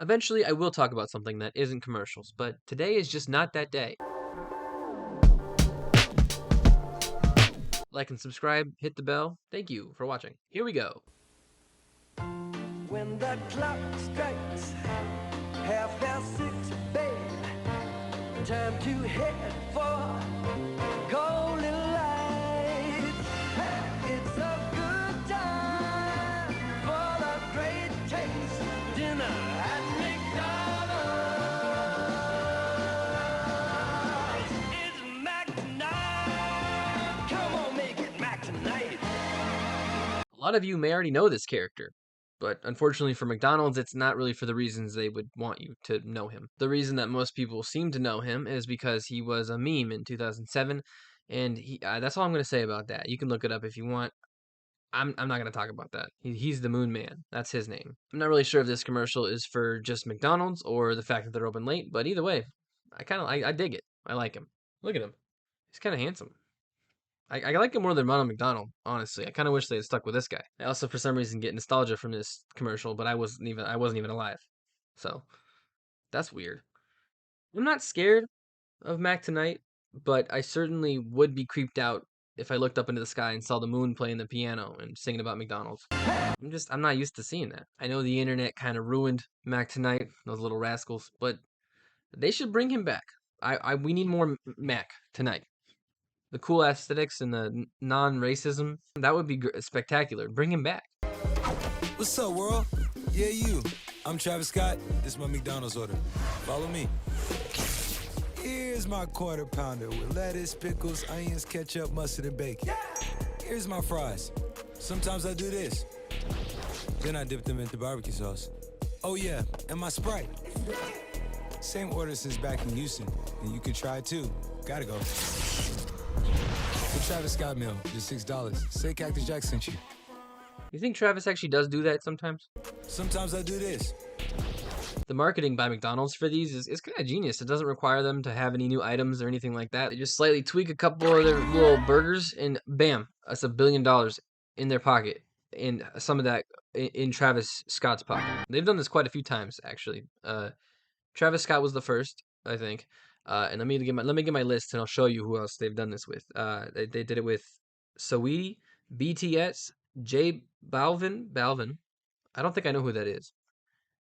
Eventually, I will talk about something that isn't commercials, but today is just not that day. Like and subscribe, hit the bell. Thank you for watching. Here we go. When the clock strikes 6:30, babe, time to head for golden light. It's a good time for the great taste dinner at McDonald's. It's Mac tonight. Come on, make it Mac tonight. A lot of you may already know this character, but unfortunately for McDonald's, it's not really for the reasons they would want you to know him. The reason that most people seem to know him is because he was a meme in 2007, and that's all I'm going to say about that. You can look it up if you want. I'm not going to talk about that. He's the Moon Man. That's his name. I'm not really sure if this commercial is for just McDonald's or the fact that they're open late, but either way, I dig it. I like him. Look at him. He's kind of handsome. I like him more than Ronald McDonald, honestly. I kind of wish they had stuck with this guy. I also, for some reason, get nostalgia from this commercial, but I wasn't even alive, so that's weird. I'm not scared of Mac tonight, but I certainly would be creeped out if I looked up into the sky and saw the moon playing the piano and singing about McDonald's. I'm not used to seeing that. I know the internet kind of ruined Mac tonight, those little rascals, but they should bring him back. We need more Mac tonight. The cool aesthetics and the non-racism, that would be spectacular. Bring him back. What's up, world? Yeah, you. I'm Travis Scott. This is my McDonald's order. Follow me. Here's my quarter pounder with lettuce, pickles, onions, ketchup, mustard, and bacon. Here's my fries. Sometimes I do this. Then I dip them into barbecue sauce. Oh yeah, and my Sprite. Same order since back in Houston, and you can try it too. Gotta go. The Travis Scott meal, just $6. Say Cactus Jack sent you. You think Travis actually does do that sometimes? Sometimes I do this. The marketing by McDonald's for these is kind of genius. It doesn't require them to have any new items or anything like that. They just slightly tweak a couple of their little burgers, and bam, that's $1 billion in their pocket. And some of that in Travis Scott's pocket. They've done this quite a few times, actually. Travis Scott was the first, I think. And let me get my list, and I'll show you who else they've done this with. They did it with Saweetie, BTS, J Balvin. I don't think I know who that is.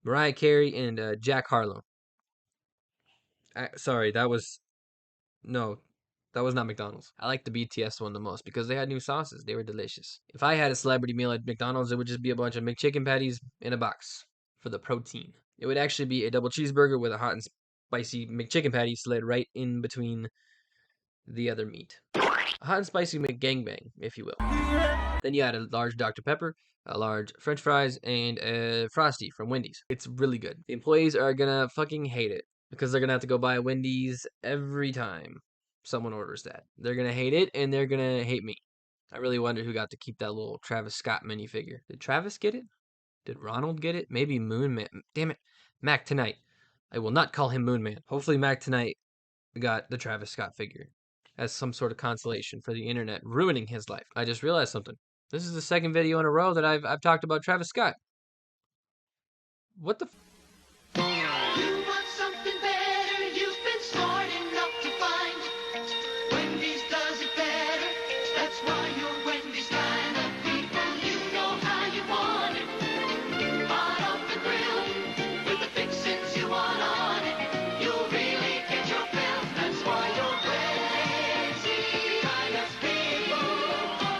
Mariah Carey and Jack Harlow. Sorry, that was no, that was not McDonald's. I like the BTS one the most because they had new sauces. They were delicious. If I had a celebrity meal at McDonald's, it would just be a bunch of McChicken patties in a box for the protein. It would actually be a double cheeseburger with a hot and spicy McChicken patty slid right in between the other meat. A hot and spicy McGangbang, if you will. Then you add a large Dr. Pepper, a large French fries, and a Frosty from Wendy's. It's really good. The employees are gonna fucking hate it because they're gonna have to go buy Wendy's every time someone orders that. They're gonna hate it, and they're gonna hate me. I really wonder who got to keep that little Travis Scott minifigure. Did Travis get it? Did Ronald get it? Maybe Moon Man. Damn it. Mac tonight. I will not call him Moon Man. Hopefully Mac tonight got the Travis Scott figure as some sort of consolation for the internet ruining his life. I just realized something. This is the second video in a row that I've talked about Travis Scott. What the You want something better, you've been smart enough to find. Wendy's does it better, that's why you're Wendy's kind of people. You know how you want it, hot off the grill, with the fixings you want on it. You'll really get your fill, that's why you're Wendy's kind of people.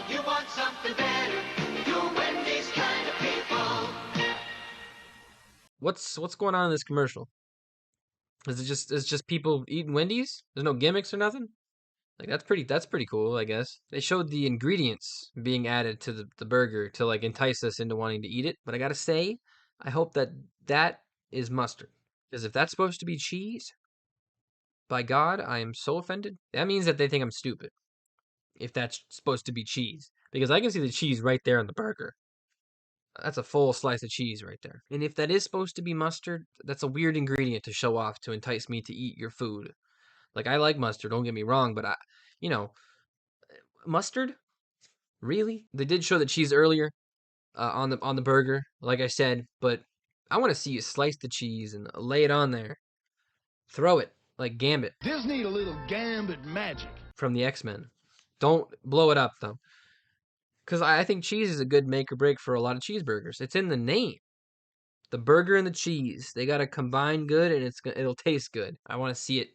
You want something better, you're Wendy's kind of people. what's going on in this commercial? Is it's just people eating Wendy's? There's no gimmicks or nothing? Like that's pretty cool, I guess. They showed the ingredients being added to the burger to like entice us into wanting to eat it, but I gotta say, I hope that is mustard. Because if that's supposed to be cheese, by God, I am so offended. That means that they think I'm stupid. If that's supposed to be cheese. Because I can see the cheese right there on the burger. That's a full slice of cheese right there. And if that is supposed to be mustard, that's a weird ingredient to show off to entice me to eat your food. Like, I like mustard, don't get me wrong, but you know, mustard? Really? They did show the cheese earlier on the burger, like I said, but I want to see you slice the cheese and lay it on there. Throw it like Gambit Just need a little gambit magic. from the X-Men. Don't blow it up, though. Because I think cheese is a good make or break for a lot of cheeseburgers. It's in the name. The burger and the cheese. They got to combine good, and it'll taste good. I want to see it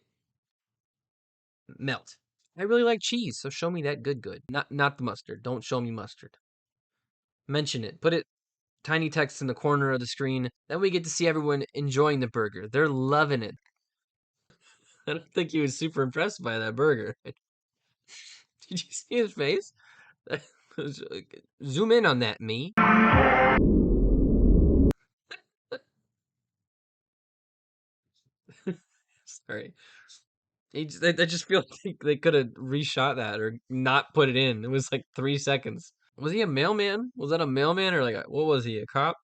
melt. I really like cheese, so show me that good. Not the mustard. Don't show me mustard. Mention it. Put it tiny text in the corner of the screen. Then we get to see everyone enjoying the burger. They're loving it. I don't think he was super impressed by that burger. Did you see his face? Zoom in on that, me. Sorry. I just feel like they could have reshot that or not put it in. It was like 3 seconds. Was he a mailman? Was that a mailman or what was he, a cop?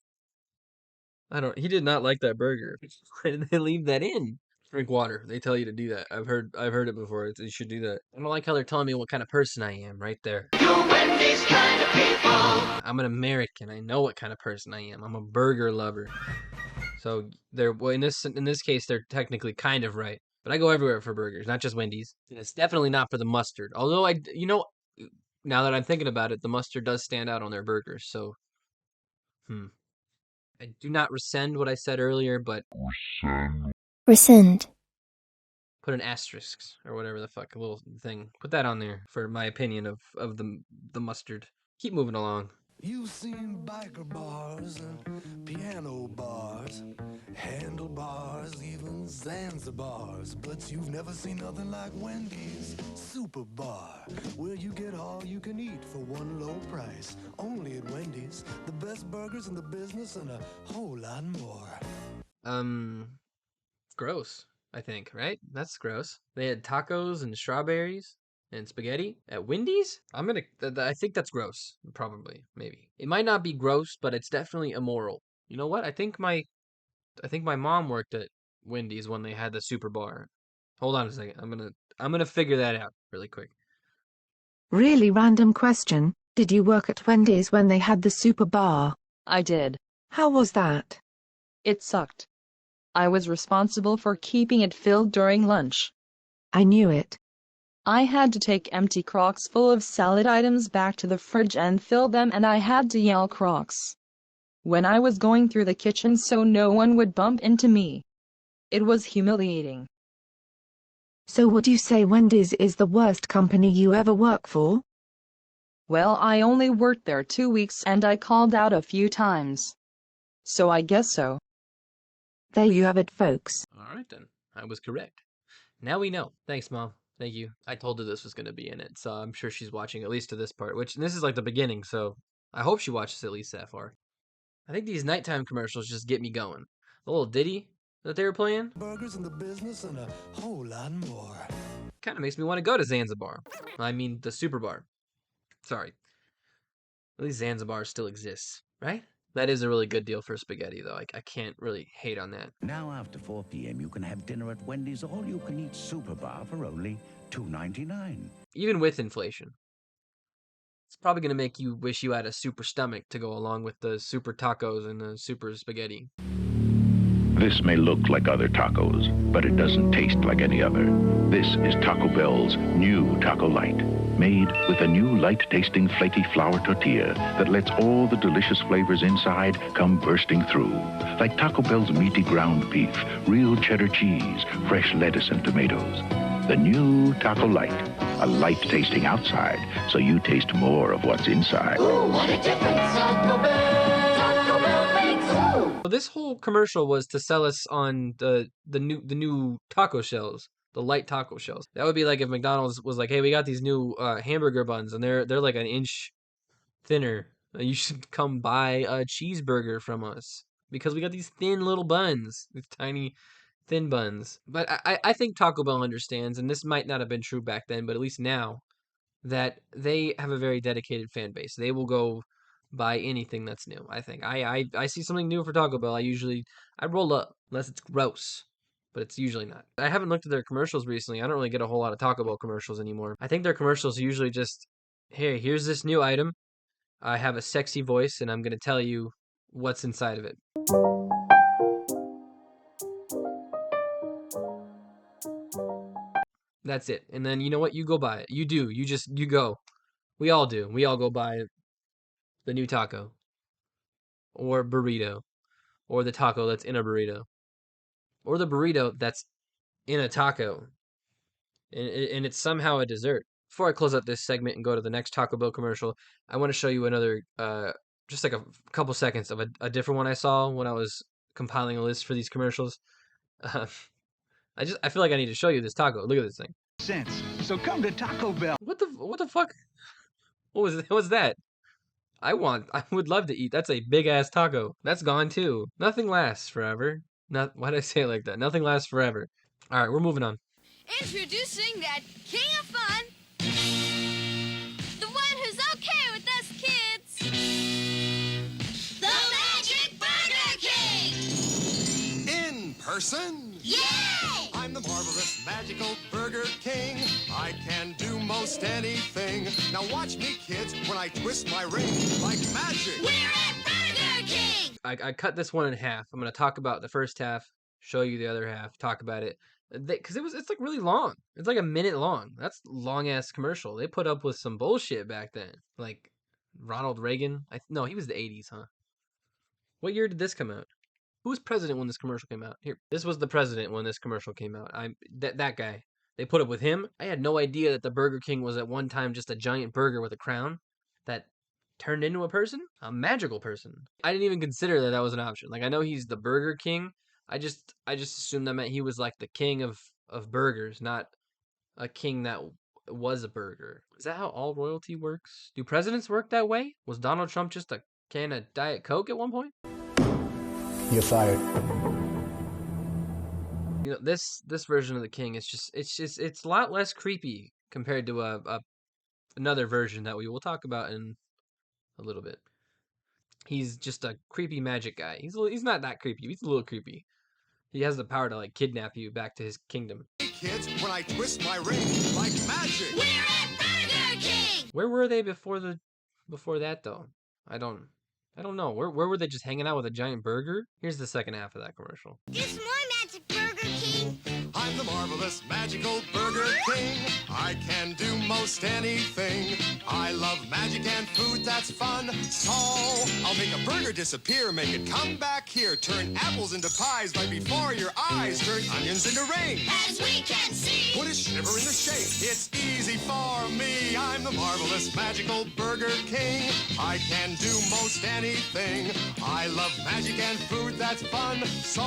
He did not like that burger. Why did they leave that in? Drink water. They tell you to do that. I've heard it before. You should do that. I don't like how they're telling me what kind of person I am right there. You Wendy's kind of people. I'm an American. I know what kind of person I am. I'm a burger lover. So in this case, they're technically kind of right. But I go everywhere for burgers, not just Wendy's. And it's definitely not for the mustard. Although now that I'm thinking about it, the mustard does stand out on their burgers. So, I do not rescind what I said earlier, but Rescind. put an asterisk or whatever the fuck, a little thing. Put that on there for my opinion of the mustard. Keep moving along. You've seen biker bars and piano bars, handlebars, even Zanzibars, but you've never seen nothing like Wendy's Super Bar, where you get all you can eat for one low price. Only at Wendy's, the best burgers in the business and a whole lot more. Gross, I think, right? That's gross. They had tacos and strawberries and spaghetti at Wendy's? I think that's gross. Probably, maybe. It might not be gross, but it's definitely immoral. You know what? I think my mom worked at Wendy's when they had the super bar. Hold on a second. I'm gonna figure that out really quick. Really random question. Did you work at Wendy's when they had the super bar? I did. How was that? It sucked. I was responsible for keeping it filled during lunch. I knew it. I had to take empty Crocs full of salad items back to the fridge and fill them, and I had to yell Crocs when I was going through the kitchen so no one would bump into me. It was humiliating. So would you say Wendy's is the worst company you ever worked for? Well, I only worked there 2 weeks and I called out a few times. So I guess so. There you have it, folks. All right then. I was correct. Now we know. Thanks, Mom. Thank you. I told her this was going to be in it, so I'm sure she's watching at least to this part, which this is like the beginning, so I hope she watches at least that far. I think these nighttime commercials just get me going. The little ditty that they were playing Burgers in the business and a whole lot more. kind of makes me want to go to Zanzibar. I mean, the super bar. Sorry. At least Zanzibar still exists, right? That is a really good deal for spaghetti, though. I can't really hate on that. Now after 4 p.m. you can have dinner at Wendy's all-you-can-eat super bar for only $2.99. Even with inflation. It's probably going to make you wish you had a super stomach to go along with the super tacos and the super spaghetti. This may look like other tacos, but it doesn't taste like any other. This is Taco Bell's new Taco Light, made with a new light-tasting flaky flour tortilla that lets all the delicious flavors inside come bursting through. Like Taco Bell's meaty ground beef, real cheddar cheese, fresh lettuce and tomatoes. The new Taco Light, a light tasting outside, so you taste more of what's inside. Ooh, what a difference Taco Bell makes. Ooh. So this whole commercial was to sell us on the new taco shells, the light taco shells. That would be like if McDonald's was like, "Hey, we got these new hamburger buns, and they're like an inch thinner. You should come buy a cheeseburger from us because we got these thin little buns, these tiny, thin buns." But I think Taco Bell understands, and this might not have been true back then, but at least now, that they have a very dedicated fan base. They will go buy anything that's new. I think I see something new for Taco Bell. I roll up unless it's gross, but it's usually not. I haven't looked at their commercials recently. I don't really get a whole lot of Taco Bell commercials anymore. I think their commercials are usually just, "Hey, here's this new item. I have a sexy voice, and I'm gonna tell you what's inside of it." That's it. And then you know what? You go buy it. You do. You go. We all do. We all go buy the new taco or burrito or the taco that's in a burrito or the burrito that's in a taco and it's somehow a dessert. Before I close out this segment and go to the next Taco Bell commercial, I want to show you another, just like a couple seconds of a different one I saw when I was compiling a list for these commercials. Uh, I feel like I need to show you this taco. Look at this thing. Cents. So come to Taco Bell. What the fuck? What was that? I would love to eat. That's a big ass taco. That's gone too. Nothing lasts forever. Why did I say it like that? Nothing lasts forever. All right, we're moving on. Introducing that king of fun, the one who's okay with us kids, the Magic Burger King! In person? Yay! I'm the marvelous magical Burger King. I can do most anything. Now watch me, kids, when I twist my ring like magic. We're at Burger King! I cut this one in half. I'm gonna talk about the first half, show you the other half, talk about it. Because it's like really long. It's like a minute long. That's long ass commercial. They put up with some bullshit back then. Like Ronald Reagan. No, he was the 80s, huh? What year did this come out? Who was president when this commercial came out? Here, this was the president when this commercial came out. That guy. They put up with him. I had no idea that the Burger King was at one time just a giant burger with a crown that turned into a person, a magical person. I didn't even consider that was an option. Like I know he's the Burger King. I just assumed that meant he was like the king of burgers, not a king that was a burger. Is that how all royalty works? Do presidents work that way? Was Donald Trump just a can of Diet Coke at one point? You're fired. You know, this version of the king is it's a lot less creepy compared to another version that we will talk about in a little bit. He's just a creepy magic guy. He's not that creepy. He's a little creepy. He has the power to like kidnap you back to his kingdom. Hey, kids, when I twist my ring like magic. We're at Burger King! Where were they before that though? I don't know. Where were they just hanging out with a giant burger? Here's the second half of that commercial. It's my Magic Burger King! I'm the marvelous magical Burger King. I can do most anything. I love magic and food that's fun. So I'll make a burger disappear, make it come back here. Turn apples into pies right before your eyes. Turn onions into rings. As we can see! Put a shiver in the shake. It's easy for me. I'm the marvelous magical Burger King. I can do most anything. I love magic and food that's fun. So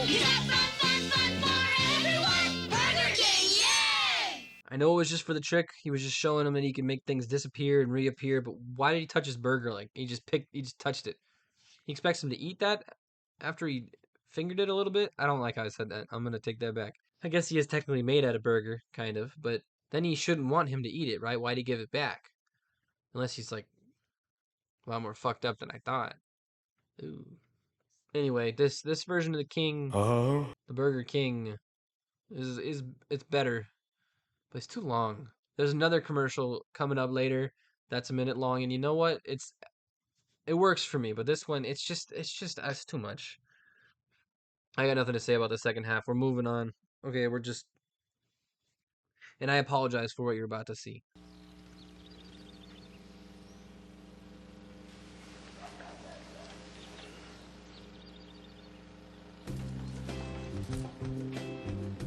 You got fun for everyone! Burger King, yay! I know it was just for the trick. He was just showing him that he can make things disappear and reappear. But why did he touch his burger? Like he just touched it. He expects him to eat that after he fingered it a little bit. I don't like how I said that. I'm gonna take that back. I guess he is technically made out of burger, kind of. But then he shouldn't want him to eat it, right? Why'd he give it back? Unless he's like a lot more fucked up than I thought. Ooh. Anyway, this version of the king, the Burger King, it's better, but it's too long. There's another commercial coming up later that's a minute long, and you know what? It works for me, but this one, it's too much. I got nothing to say about the second half. We're moving on. Okay, and I apologize for what you're about to see.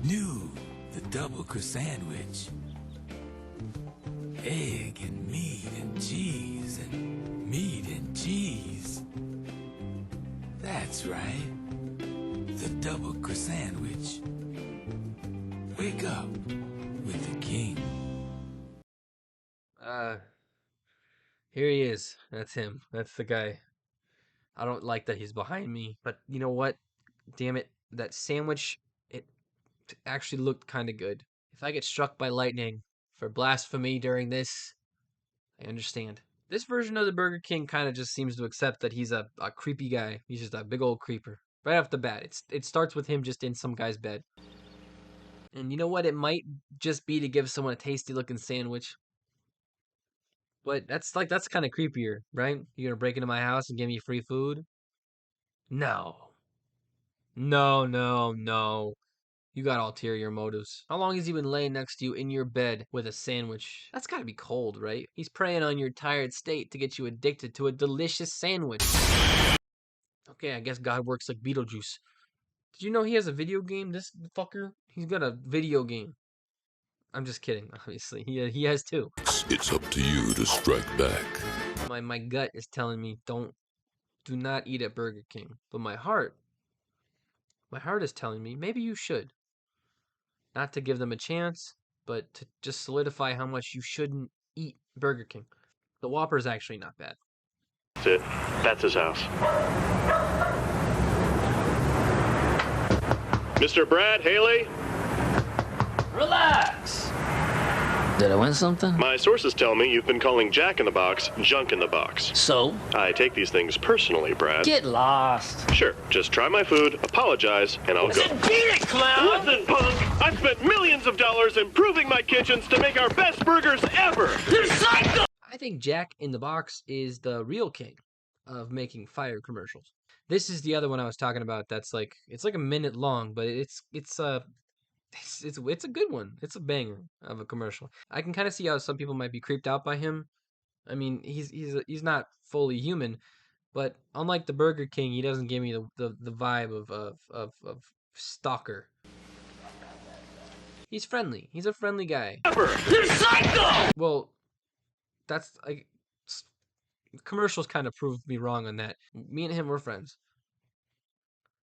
New, the double crust sandwich. Egg and meat and cheese and meat and cheese. That's right. The double crust sandwich. Wake up with the king. Here he is. That's him. That's the guy. I don't like that he's behind me, but you know what? Damn it. That sandwich, it actually looked kind of good. If I get struck by lightning for blasphemy during this, I understand. This version of the Burger King kind of just seems to accept that he's a creepy guy. He's just a big old creeper. Right off the bat, it starts with him just in some guy's bed. And you know what? It might just be to give someone a tasty looking sandwich. But that's kind of creepier, right? You're gonna break into my house and give me free food? No. No. You got ulterior motives. How long has he been laying next to you in your bed with a sandwich? That's gotta be cold, right? He's preying on your tired state to get you addicted to a delicious sandwich. Okay, I guess God works like Beetlejuice. Did you know he has a video game, this fucker? He's got a video game. I'm just kidding, obviously. He has two. It's up to you to strike back. My gut is telling me do not eat at Burger King. But my heart is telling me maybe you should. Not to give them a chance, but to just solidify how much you shouldn't eat Burger King. The Whopper is actually not bad. That's it. That's his house. Mr. Brad Haley? Relax! Did I win something? My sources tell me you've been calling Jack in the Box junk in the box. So? I take these things personally, Brad. Get lost. Sure, just try my food, apologize, and I'll go. Beat it, clown! Listen, punk! I've spent millions of dollars improving my kitchens to make our best burgers ever! You're psycho! I think Jack in the Box is the real king of making fire commercials. This is the other one I was talking about that's like, it's like a minute long, but it's a good one. It's a banger of a commercial. I can kind of see how some people might be creeped out by him. I mean, he's not fully human, but unlike the Burger King, he doesn't give me the vibe of stalker. He's friendly. He's a friendly guy. You're psycho! Well, that's like commercials kind of proved me wrong on that. Me and him were friends.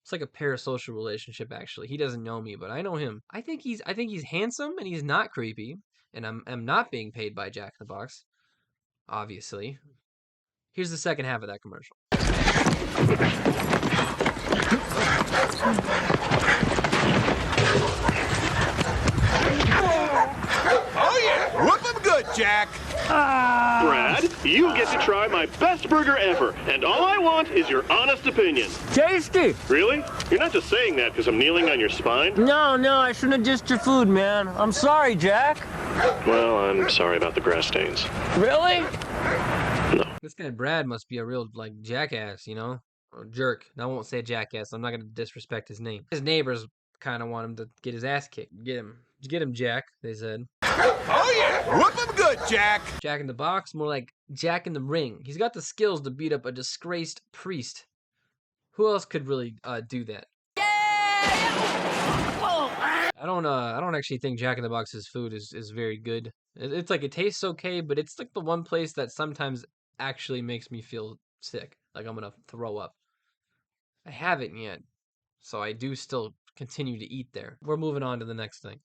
It's like a parasocial relationship, actually. He doesn't know me, but I know him. I think he's handsome and he's not creepy, and I'm not being paid by Jack in the Box, obviously. Here's the second half of that commercial. Oh yeah, whoop 'em good, Jack. Brad, you get to try my best burger ever, and all I want is your honest opinion. Tasty! Really? You're not just saying that because I'm kneeling on your spine? No, I shouldn't have dissed your food, man. I'm sorry, Jack. Well, I'm sorry about the grass stains. Really? No. This guy Brad must be a real like jackass, you know, or jerk. I won't say jackass. I'm not gonna disrespect his name. His neighbors kind of want him to get his ass kicked. Get him, Jack. They said. Oh yeah, whoop 'em good, Jack. Jack in the Box, more like Jack in the Ring. He's got the skills to beat up a disgraced priest. Who else could really do that? I don't actually think Jack in the Box's food is very good. It's like it tastes okay, but it's like the one place that sometimes actually makes me feel sick, like I'm gonna throw up. I haven't yet, so I do still continue to eat there. We're moving on to the next thing.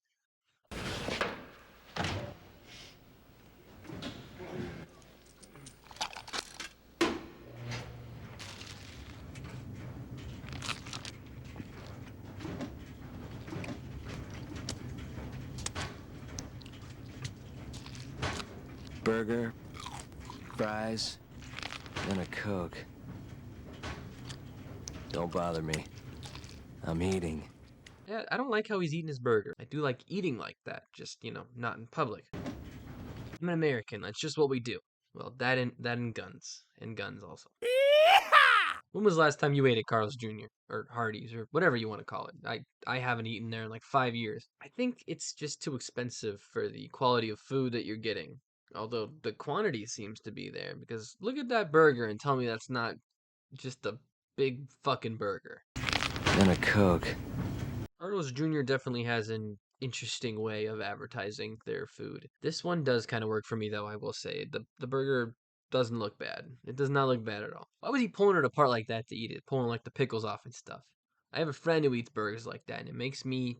Burger, fries, and a Coke. Don't bother me. I'm eating. Yeah, I don't like how he's eating his burger. I do like eating like that, just, you know, not in public. I'm an American. That's just what we do. Well, that and guns. And guns also. When was the last time you ate at Carl's Jr. or Hardee's or whatever you want to call it? I haven't eaten there in like 5 years. I think it's just too expensive for the quality of food that you're getting. Although the quantity seems to be there, because look at that burger and tell me that's not just a big fucking burger. And a Coke. Carl's Jr. definitely has an interesting way of advertising their food. This one does kind of work for me, though, I will say. The burger doesn't look bad. It does not look bad at all. Why was he pulling it apart like that to eat it? Pulling like the pickles off and stuff. I have a friend who eats burgers like that, and it makes me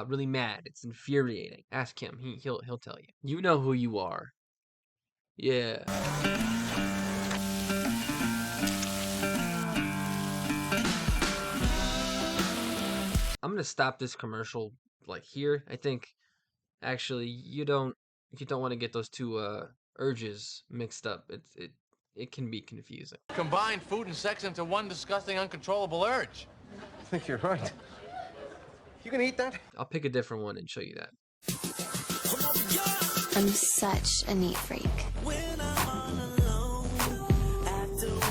really mad. It's infuriating. Ask him. He'll tell you. You know who you are. Yeah. I'm gonna stop this commercial like here. I think actually you don't want to get those two urges mixed up. It can be confusing. Combine food and sex into one disgusting, uncontrollable urge. I think you're right. You gonna eat that? I'll pick a different one and show you that. I'm such a neat freak.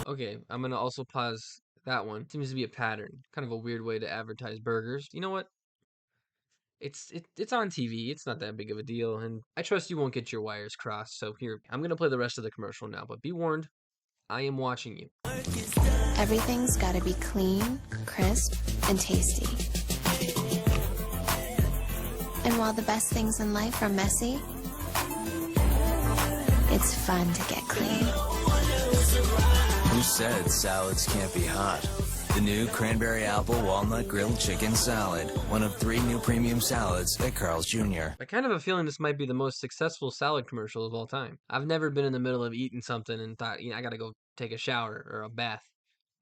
Okay, I'm gonna also pause that one. Seems to be a pattern. Kind of a weird way to advertise burgers. You know what? It's on TV. It's not that big of a deal, and I trust you won't get your wires crossed. So here, I'm gonna play the rest of the commercial now. But be warned, I am watching you. Everything's gotta be clean, crisp, and tasty. And while the best things in life are messy, it's fun to get clean. Who said salads can't be hot? The new cranberry apple walnut grilled chicken salad. One of 3 new premium salads at Carl's Jr. I kind of have a feeling this might be the most successful salad commercial of all time. I've never been in the middle of eating something and thought, I gotta go take a shower or a bath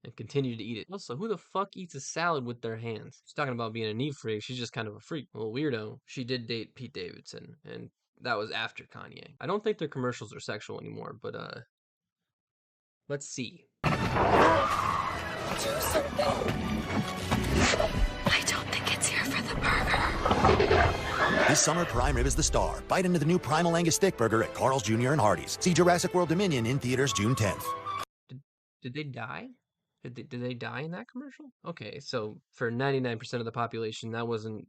and continue to eat it. Also, who the fuck eats a salad with their hands? She's talking about being a neat freak. She's just kind of a freak. A little weirdo. She did date Pete Davidson, and that was after Kanye. I don't think their commercials are sexual anymore, but let's see. I don't think it's here for the burger. This summer, prime rib is the star. Bite into the new Primal Angus Stick Burger at Carl's Jr. and Hardee's. See Jurassic World Dominion in theaters June 10th. Did they die? Did they die in that commercial? Okay, so for 99% of the population, that wasn't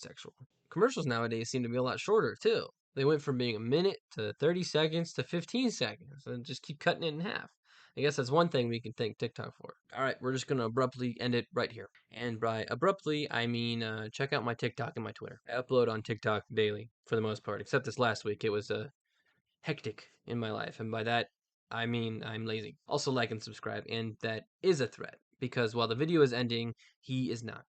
sexual. Commercials nowadays seem to be a lot shorter too. They went from being a minute to 30 seconds to 15 seconds and just keep cutting it in half. I guess that's one thing we can thank TikTok for. All right, we're just going to abruptly end it right here. And by abruptly, I mean check out my TikTok and my Twitter. I upload on TikTok daily for the most part, except this last week. It was hectic in my life. And by that, I mean I'm lazy. Also like and subscribe. And that is a threat because while the video is ending, he is not.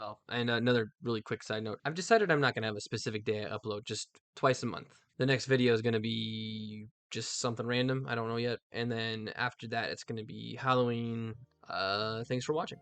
Oh, and another really quick side note. I've decided I'm not going to have a specific day I upload, just twice a month. The next video is going to be just something random. I don't know yet. And then after that, it's going to be Halloween. Thanks for watching.